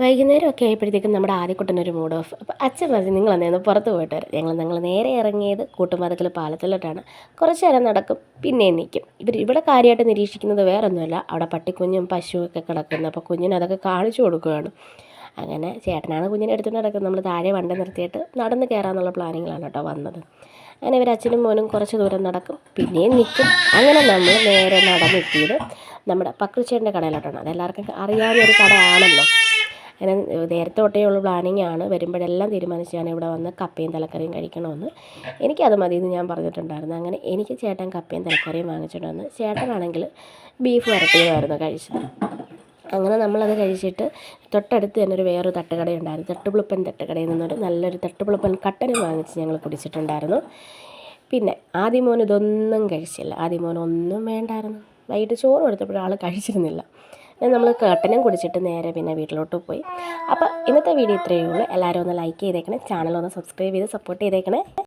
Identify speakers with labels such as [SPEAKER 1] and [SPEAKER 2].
[SPEAKER 1] വൈകുന്നേരമൊക്കെ ആയപ്പോഴത്തേക്കും നമ്മുടെ ആദ്യക്കുട്ടനൊരു മൂഡ് ഓഫ്. അപ്പോൾ അച്ഛൻ പറഞ്ഞു നിങ്ങളെന്നേന്ന് പുറത്ത് പോയിട്ട് വരാം. ഞങ്ങൾ നേരെ ഇറങ്ങിയത് കൂട്ടുമതക്കൽ പാലത്തിലോട്ടാണ്. കുറച്ച് നേരം നടക്കും, പിന്നെയും നിൽക്കും. ഇവിടെ കാര്യമായിട്ട് നിരീക്ഷിക്കുന്നത് വേറൊന്നുമല്ല, അവിടെ പട്ടിക്കുഞ്ഞും പശുവൊക്കെ കിടക്കുന്നു. അപ്പോൾ കുഞ്ഞിന് അതൊക്കെ കാണിച്ചു കൊടുക്കുകയാണ്. അങ്ങനെ ചേട്ടനാണ് കുഞ്ഞിനെ എടുത്തുകൊണ്ട് നടക്കുന്നത്. നമ്മൾ താഴെ വണ്ടി നിർത്തിയിട്ട് നടന്ന് കയറാമെന്നുള്ള പ്ലാനിങ്ങിലാണ് കേട്ടോ വന്നത്. അങ്ങനെ ഇവർ അച്ഛനും മോനും കുറച്ച് ദൂരം നടക്കും, പിന്നെയും നിൽക്കും. അങ്ങനെ നമ്മൾ നേരെ നടന്നെത്തിയത് നമ്മുടെ പക്രുച്ചേട്ടൻ്റെ കടയിലോട്ടാണ്. അതെല്ലാവർക്കും അറിയാവുന്ന ഒരു കടയാണല്ലോ. അങ്ങനെ നേരത്തെ തൊട്ടേ ഉള്ള പ്ലാനിങ് ആണ്. വരുമ്പോഴെല്ലാം തീരുമാനിച്ച് ഞാൻ ഇവിടെ വന്ന് കപ്പയും തലക്കറിയും കഴിക്കണമെന്ന്. എനിക്കത് മതിയെന്ന് ഞാൻ പറഞ്ഞിട്ടുണ്ടായിരുന്നു. അങ്ങനെ എനിക്ക് ചേട്ടൻ കപ്പയും തലക്കറിയും വാങ്ങിച്ചിട്ട് വന്ന്, ചേട്ടനാണെങ്കിൽ ബീഫ് വരട്ടിയതായിരുന്നു കഴിച്ചത്. അങ്ങനെ നമ്മളത് കഴിച്ചിട്ട് തൊട്ടടുത്ത് തന്നെ വേറൊരു തട്ടുകടയുണ്ടായിരുന്നു. തട്ടുപുളുപ്പൻ തട്ടുകടയിൽ നിന്നൊരു നല്ലൊരു തട്ടുപുളുപ്പൻ കട്ടനും വാങ്ങിച്ച് ഞങ്ങൾ കുടിച്ചിട്ടുണ്ടായിരുന്നു. പിന്നെ ആദ്യമോൻ ഇതൊന്നും കഴിച്ചില്ല. ആദ്യമോൻ ഒന്നും വേണ്ടായിരുന്നു. വൈകിട്ട് ചോറ് കൊടുത്തപ്പോൾ ആൾ കഴിച്ചിരുന്നില്ല. നമ്മൾ കട്ടനും കുടിച്ചിട്ട് നേരെ പിന്നെ വീട്ടിലോട്ട് പോയി. അപ്പോൾ ഇന്നത്തെ വീഡിയോ ഇത്രയേ ഉള്ളൂ. എല്ലാവരും ഒന്ന് ലൈക്ക് ചെയ്തേക്കണേ, ചാനൽ ഒന്ന് സബ്സ്ക്രൈബ് ചെയ്ത് സപ്പോർട്ട് ചെയ്തേക്കണേ.